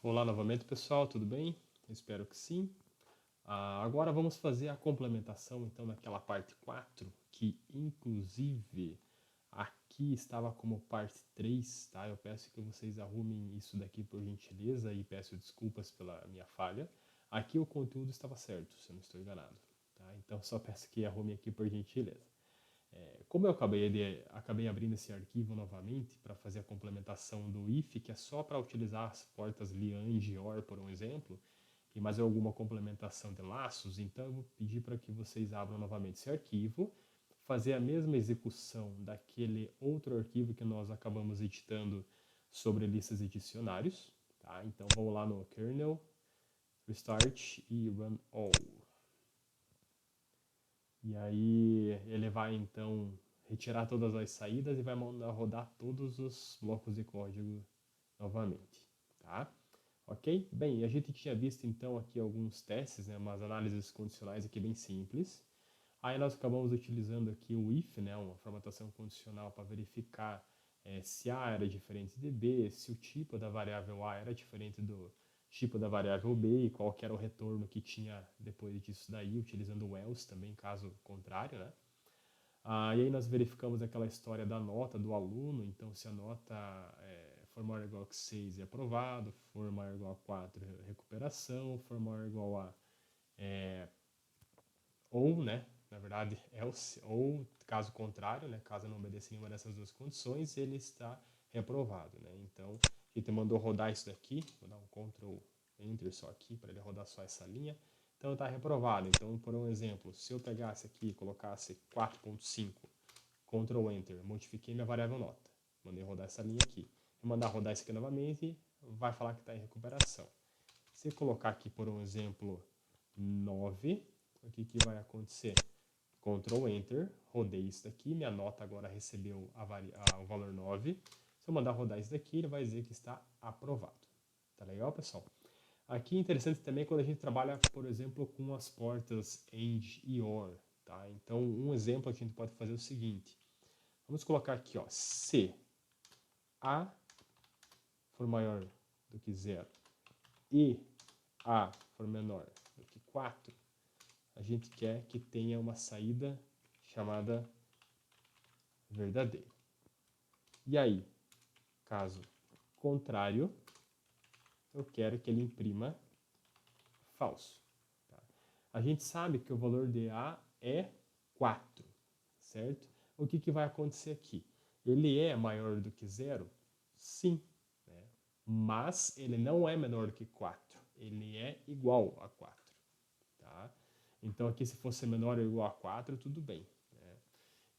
Olá novamente, pessoal, tudo bem? Eu espero que sim. Agora vamos fazer a complementação, então, naquela parte 4, que inclusive aqui estava como parte 3, tá? Eu peço que vocês arrumem isso daqui por gentileza e peço desculpas pela minha falha. Aqui o conteúdo estava certo, se eu não estou enganado, tá? Então só peço que arrumem aqui por gentileza. Como eu acabei abrindo esse arquivo novamente para fazer a complementação do if, que é só para utilizar as portas Liang e OR, por um exemplo, e mais alguma complementação de laços, então eu vou pedir para que vocês abram novamente esse arquivo, fazer a mesma execução daquele outro arquivo que nós acabamos editando sobre listas e dicionários. Tá? Então vamos lá no kernel, restart e run all. E aí ele vai então retirar todas as saídas e vai mandar rodar todos os blocos de código novamente, tá? Ok? Bem, a gente tinha visto então aqui alguns testes, né, umas análises condicionais aqui bem simples. Aí nós acabamos utilizando aqui o if, né, uma formatação condicional para verificar se A era diferente de B, se o tipo da variável A era diferente do tipo da variável B e qual que era o retorno que tinha depois disso daí, utilizando o else também, caso contrário, né? E aí nós verificamos aquela história da nota do aluno, então se a nota for maior ou igual a 6 é aprovado, for maior ou igual a 4 é recuperação, for maior ou igual a ou, né, na verdade, else, ou caso contrário, né, caso não obedeça nenhuma dessas duas condições, ele está reprovado, né? Então, a gente mandou rodar isso daqui, vou dar um Ctrl Enter só aqui para ele rodar só essa linha. Então está reprovado. Então, por um exemplo, se eu pegasse aqui e colocasse 4.5, Ctrl Enter, modifiquei minha variável nota, mandei rodar essa linha aqui. Se mandar rodar isso aqui novamente, vai falar que está em recuperação. Se eu colocar aqui, por um exemplo, 9, o que vai acontecer? Ctrl Enter, rodei isso daqui, minha nota agora recebeu o valor 9. Se eu mandar rodar isso daqui, ele vai dizer que está aprovado. Tá legal, pessoal? Aqui é interessante também quando a gente trabalha, por exemplo, com as portas AND e OR. Tá? Então, um exemplo que a gente pode fazer é o seguinte. Vamos colocar aqui, ó, se A for maior do que 0 e A for menor do que 4, a gente quer que tenha uma saída chamada verdadeira. E aí, caso contrário, eu quero que ele imprima falso. Tá? A gente sabe que o valor de A é 4, certo? O que vai acontecer aqui? Ele é maior do que 0? Sim, né? Mas ele não é menor do que 4. Ele é igual a 4. Tá? Então aqui se fosse menor ou igual a 4, tudo bem. Né?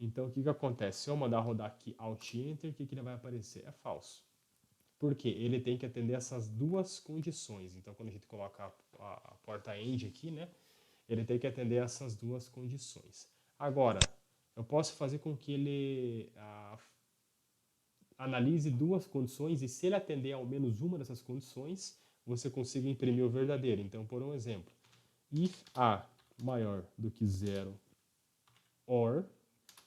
Então o que acontece? Se eu mandar rodar aqui Alt Enter, o que ele vai aparecer? É falso. Por quê? Ele tem que atender essas duas condições. Então quando a gente coloca a porta AND aqui, né? Ele tem que atender essas duas condições. Agora, eu posso fazer com que ele analise duas condições e se ele atender ao menos uma dessas condições, você consiga imprimir o verdadeiro. Então, por um exemplo, if A maior do que 0 or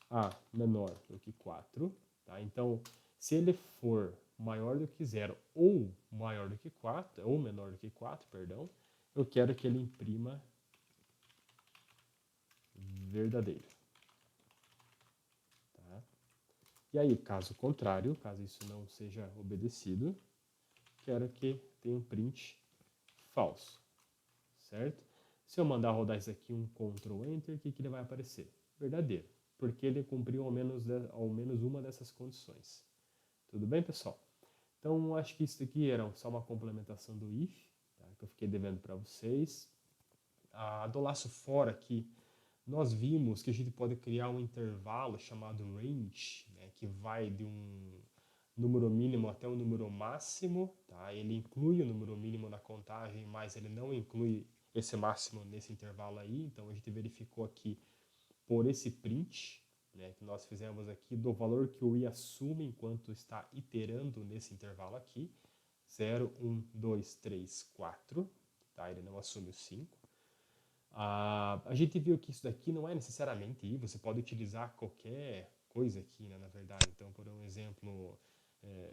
A menor do que 4, tá? Então, se ele for maior do que 0 ou maior do que 4, ou menor do que 4, perdão, eu quero que ele imprima verdadeiro. Tá? E aí, caso contrário, caso isso não seja obedecido, quero que tenha um print falso, certo? Se eu mandar rodar isso aqui, um Ctrl Enter, o que ele vai aparecer? Verdadeiro, porque ele cumpriu ao menos uma dessas condições. Tudo bem, pessoal? Então, acho que isso aqui era só uma complementação do if, tá? Que eu fiquei devendo para vocês. Do laço fora aqui, nós vimos que a gente pode criar um intervalo chamado range, né, que vai de um número mínimo até um número máximo. Tá? Ele inclui o número mínimo na contagem, mas ele não inclui esse máximo nesse intervalo aí. Então a gente verificou aqui por esse print, né, que nós fizemos aqui do valor que o i assume enquanto está iterando nesse intervalo aqui. 0, 1, 2, 3, 4. Tá? Ele não assume o 5. A gente viu que isso daqui não é necessariamente i, você pode utilizar qualquer coisa aqui, né, na verdade. Então, por um exemplo,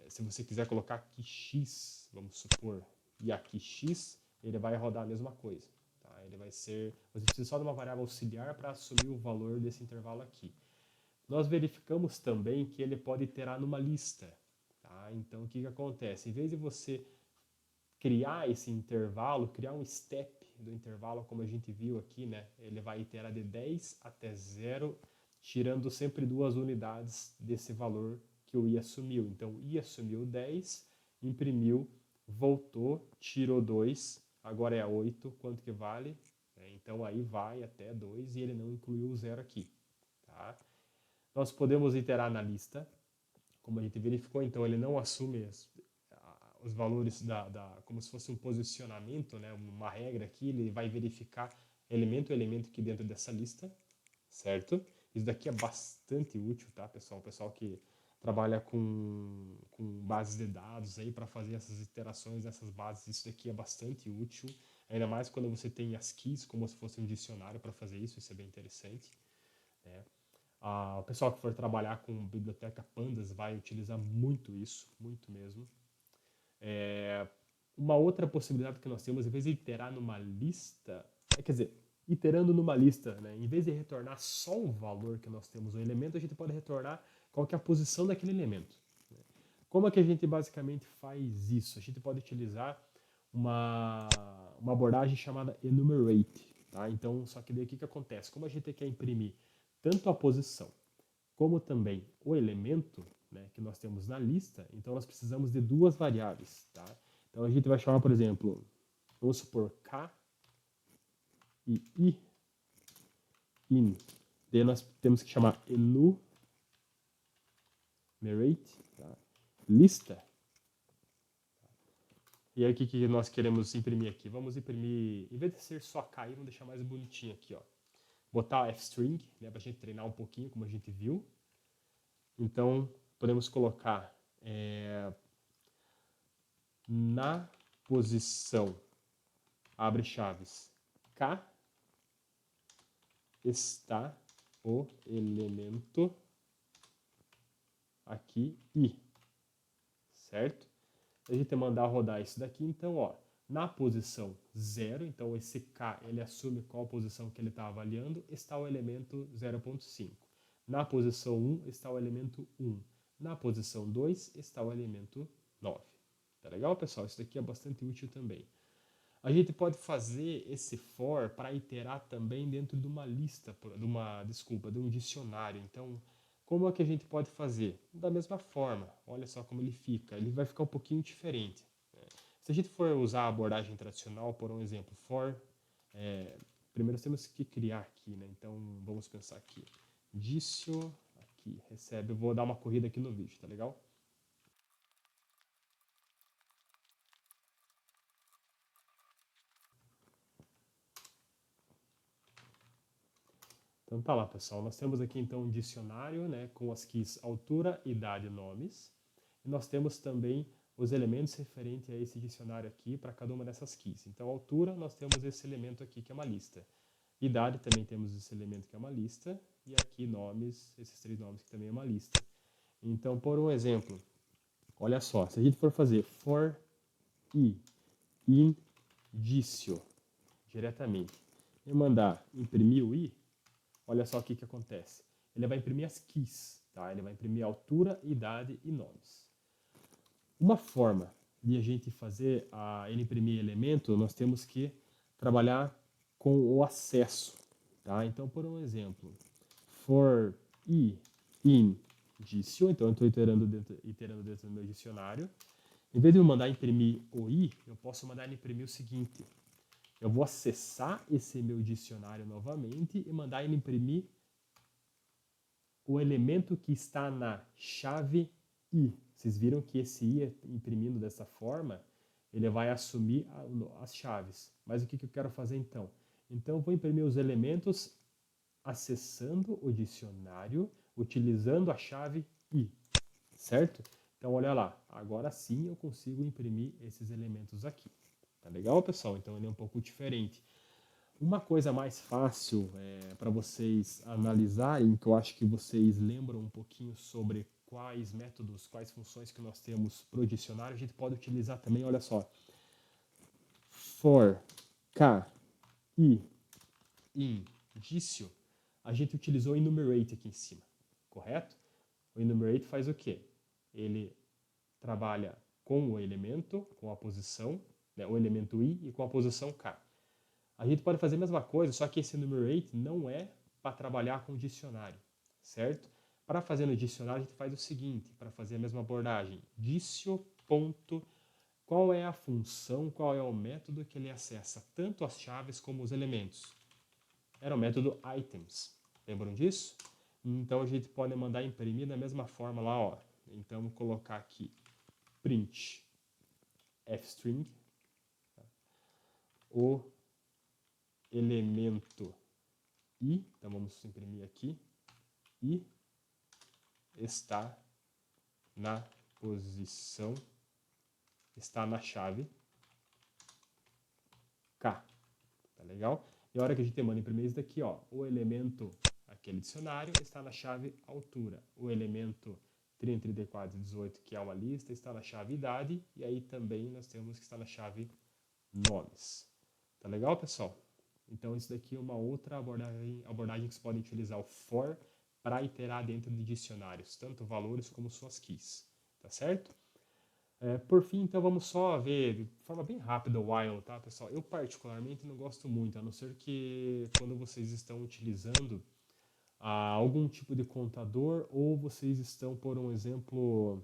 se você quiser colocar aqui x, vamos supor, e aqui x, ele vai rodar a mesma coisa. Tá? Ele vai ser, você precisa só de uma variável auxiliar para assumir o valor desse intervalo aqui. Nós verificamos também que ele pode iterar numa lista. Tá? Então, o que acontece? Em vez de você criar esse intervalo, criar um step do intervalo, como a gente viu aqui, né? Ele vai iterar de 10 até 0, tirando sempre 2 unidades desse valor que o i assumiu. Então, i assumiu 10, imprimiu, voltou, tirou 2, agora é 8, quanto que vale? Então, aí vai até 2 e ele não incluiu o 0 aqui. Tá? Nós podemos iterar na lista, como a gente verificou, então ele não assume os valores como se fosse um posicionamento, né, uma regra aqui, ele vai verificar elemento a elemento aqui dentro dessa lista, certo? Isso daqui é bastante útil, tá, pessoal? O pessoal que trabalha com bases de dados aí para fazer essas iterações dessas bases, isso daqui é bastante útil, ainda mais quando você tem as keys como se fosse um dicionário para fazer isso é bem interessante, né? O pessoal que for trabalhar com biblioteca Pandas vai utilizar muito isso, muito mesmo. Uma outra possibilidade que nós temos, em vez de iterar numa lista, quer dizer, iterando numa lista, né, em vez de retornar só o valor que nós temos no elemento, a gente pode retornar qual que é a posição daquele elemento. Como é que a gente basicamente faz isso? A gente pode utilizar uma abordagem chamada enumerate. Tá? Então, só que daí o que acontece? Como a gente quer imprimir tanto a posição como também o elemento, né, que nós temos na lista, então nós precisamos de duas variáveis. Tá? Então a gente vai chamar, por exemplo, vamos supor k e i in. Daí nós temos que chamar enumerate, tá? Lista. E aí o que nós queremos imprimir aqui? Vamos imprimir, em vez de ser só k, vamos deixar mais bonitinho aqui, ó. Botar o f-string, né, para a gente treinar um pouquinho, como a gente viu. Então, podemos colocar na posição, abre chaves, k, está o elemento aqui i, certo? A gente mandar rodar isso daqui, então, ó, na posição 0, então esse k, ele assume qual posição que ele está avaliando, está o elemento 0.5. Na posição 1 está o elemento 1. Na posição 2 está o elemento 9. Tá legal, pessoal? Isso daqui é bastante útil também. A gente pode fazer esse for para iterar também dentro de uma lista, de um dicionário. Então, como é que a gente pode fazer? Da mesma forma, olha só como ele fica. Ele vai ficar um pouquinho diferente. Se a gente for usar a abordagem tradicional, por um exemplo, for, primeiro temos que criar aqui, né? Então, vamos pensar aqui. Dicio, aqui, recebe. Eu vou dar uma corrida aqui no vídeo, tá legal? Então tá lá, pessoal. Nós temos aqui então um dicionário, né, com as keys altura, idade e nomes. E nós temos também os elementos referentes a esse dicionário aqui para cada uma dessas keys. Então, altura, nós temos esse elemento aqui que é uma lista. Idade, também temos esse elemento que é uma lista. E aqui nomes, esses 3 nomes que também é uma lista. Então, por um exemplo, olha só, se a gente for fazer for i indício diretamente e mandar imprimir o i, olha só o que acontece. Ele vai imprimir as keys, tá? Ele vai imprimir altura, idade e nomes. Uma forma de a gente fazer ele imprimir elemento, nós temos que trabalhar com o acesso, tá? Então, por um exemplo, for i indício, então eu estou iterando dentro do meu dicionário. Em vez de eu mandar imprimir o i, eu posso mandar ele imprimir o seguinte. Eu vou acessar esse meu dicionário novamente e mandar ele imprimir o elemento que está na chave i. Vocês viram que esse i, imprimindo dessa forma, ele vai assumir as chaves. Mas o que eu quero fazer então? Então eu vou imprimir os elementos acessando o dicionário, utilizando a chave i, certo? Então olha lá, agora sim eu consigo imprimir esses elementos aqui. Tá legal, pessoal? Então ele é um pouco diferente. Uma coisa mais fácil para vocês analisarem, que eu acho que vocês lembram um pouquinho sobre quais métodos, quais funções que nós temos para o dicionário, a gente pode utilizar também, olha só. for k e indício, a gente utilizou o enumerate aqui em cima, correto? O enumerate faz o quê? Ele trabalha com o elemento, com a posição, né, o elemento i e com a posição k. A gente pode fazer a mesma coisa, só que esse enumerate não é para trabalhar com dicionário, certo? Para fazer no dicionário, a gente faz o seguinte, para fazer a mesma abordagem, dicio. Qual é a função, qual é o método que ele acessa tanto as chaves como os elementos? Era o método items. Lembram disso? Então a gente pode mandar imprimir da mesma forma lá, ó. Então vou colocar aqui print fstring, tá? O elemento i, então vamos imprimir aqui, i está na posição, está na chave k, tá legal? E a hora que a gente manda imprimir isso daqui, ó, o elemento, aquele dicionário, está na chave altura. O elemento 30, 34 e 18, que é uma lista, está na chave idade. E aí também nós temos que estar na chave nomes. Tá legal, pessoal? Então isso daqui é uma outra abordagem que vocês podem utilizar o for para iterar dentro de dicionários, tanto valores como suas keys. Tá certo? Por fim, então, vamos só ver de forma bem rápida o while, tá, pessoal? Eu, particularmente, não gosto muito, a não ser que quando vocês estão utilizando algum tipo de contador ou vocês estão, por um exemplo,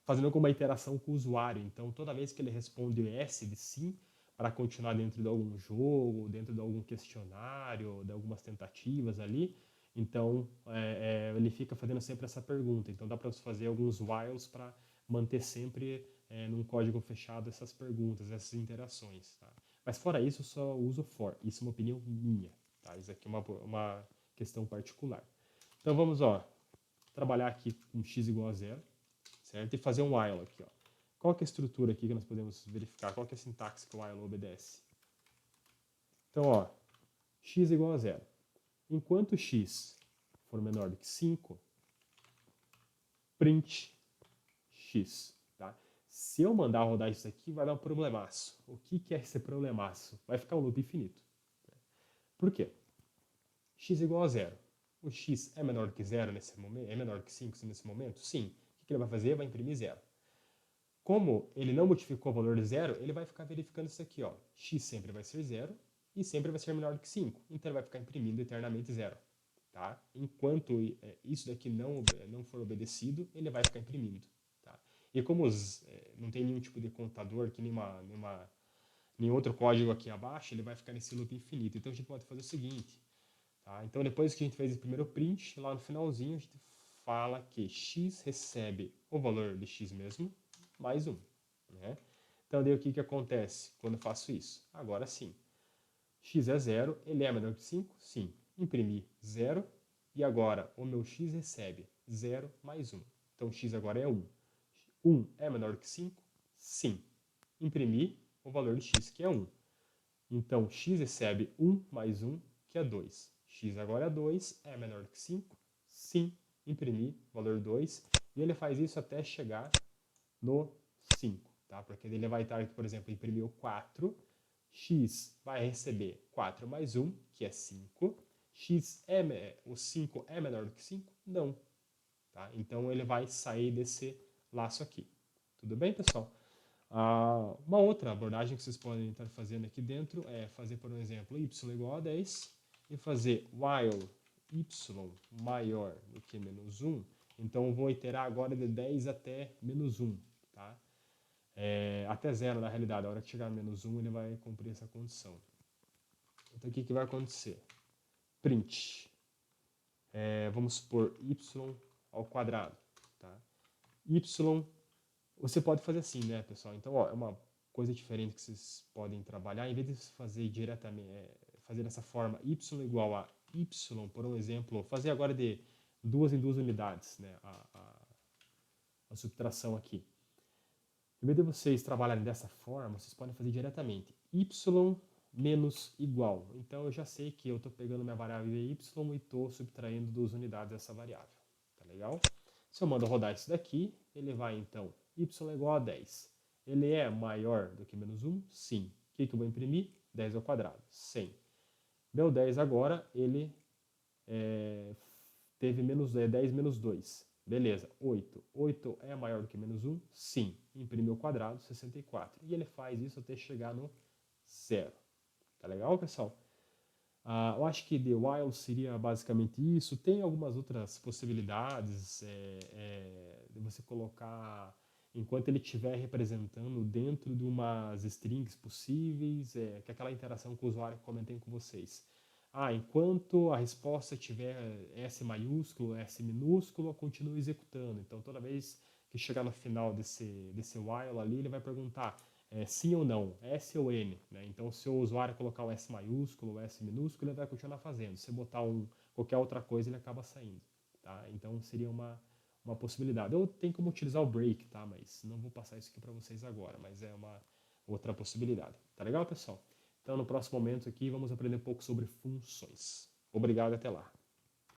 fazendo alguma interação com o usuário. Então, toda vez que ele responde S de sim, para continuar dentro de algum jogo, dentro de algum questionário, de algumas tentativas ali, então ele fica fazendo sempre essa pergunta. Então, dá para você fazer alguns whiles para manter sempre num código fechado essas perguntas, essas interações. Tá? Mas fora isso, eu só uso for. Isso é uma opinião minha. Tá? Isso aqui é uma questão particular. Então vamos trabalhar aqui com x igual a zero, certo? E fazer um while aqui. Qual que é a estrutura aqui que nós podemos verificar? Qual que é a sintaxe que o while obedece? Então, x igual a zero. Enquanto x for menor do que 5, print x. Tá? Se eu mandar rodar isso aqui, vai dar um problemaço. O que é esse problemaço? Vai ficar um loop infinito. Por quê? X igual a zero. O x é menor que zero nesse momento? É menor que 5 nesse momento? Sim. O que ele vai fazer? Vai imprimir zero. Como ele não modificou o valor de zero, ele vai ficar verificando isso aqui. X sempre vai ser zero e sempre vai ser menor que 5. Então ele vai ficar imprimindo eternamente zero. Tá? Enquanto isso daqui não for obedecido, ele vai ficar imprimindo. Tá? E como não tem nenhum tipo de contador, que nenhum outro código aqui abaixo, ele vai ficar nesse loop infinito. Então a gente pode fazer o seguinte. Tá? Então depois que a gente fez o primeiro print, lá no finalzinho a gente fala que x recebe o valor de x mesmo, mais 1. Né? Então daí o que acontece quando eu faço isso? Agora sim. X é 0, ele é menor que 5? Sim. Imprimir 0, e agora o meu x recebe 0 mais 1. Então x agora é 1. 1 é menor que 5? Sim. Imprimir o valor de x, que é 1. Então x recebe 1 mais 1, que é 2. X agora é 2, é menor que 5? Sim. Imprimir valor 2. E ele faz isso até chegar no 5. Tá? Porque ele vai estar, por exemplo, imprimiu 4. X vai receber 4 mais 1, que é 5. O 5 é menor do que 5? Não. Tá? Então ele vai sair desse laço aqui. Tudo bem, pessoal? Uma outra abordagem que vocês podem estar fazendo aqui dentro é fazer, por exemplo, y igual a 10 e fazer while y maior do que menos 1. Então, eu vou iterar agora de 10 até menos 1. Tá? Até 0, na realidade. A hora que chegar a menos 1, ele vai cumprir essa condição. Então, o que vai acontecer? Print. Vamos supor y ao quadrado. Tá? Y, você pode fazer assim, né, pessoal? Então, é uma coisa diferente que vocês podem trabalhar. Em vez de fazer diretamente, fazer dessa forma, y igual a y, por um exemplo, fazer agora de 2 em 2 unidades, né, a subtração aqui. Em vez de vocês trabalharem dessa forma, vocês podem fazer diretamente y menos igual. Então eu já sei que eu estou pegando minha variável y e estou subtraindo 2 unidades dessa variável. Tá legal? Se eu mando rodar isso daqui, ele vai então y igual a 10. Ele é maior do que menos 1? Sim. O que eu vou imprimir? 10 ao quadrado, 100. Meu 10 agora, ele teve menos 10 menos 2. Beleza, 8. 8 é maior do que menos 1? Sim. Imprime ao quadrado, 64. E ele faz isso até chegar no zero. Tá legal, pessoal? Eu acho que the while seria basicamente isso. Tem algumas outras possibilidades de você colocar enquanto ele estiver representando dentro de umas strings possíveis, que é aquela interação com o usuário que comentei com vocês. Enquanto a resposta tiver S maiúsculo, S minúsculo, continua executando. Então, toda vez que chegar no final desse while ali, ele vai perguntar sim ou não, S ou N. Né? Então, se o usuário colocar o S maiúsculo ou S minúsculo, ele vai continuar fazendo. Se botar qualquer outra coisa, ele acaba saindo. Tá? Então, seria uma possibilidade. Eu tenho como utilizar o break, tá? Mas não vou passar isso aqui para vocês agora, mas é uma outra possibilidade. Tá legal, pessoal? Então, no próximo momento aqui, vamos aprender um pouco sobre funções. Obrigado e até lá.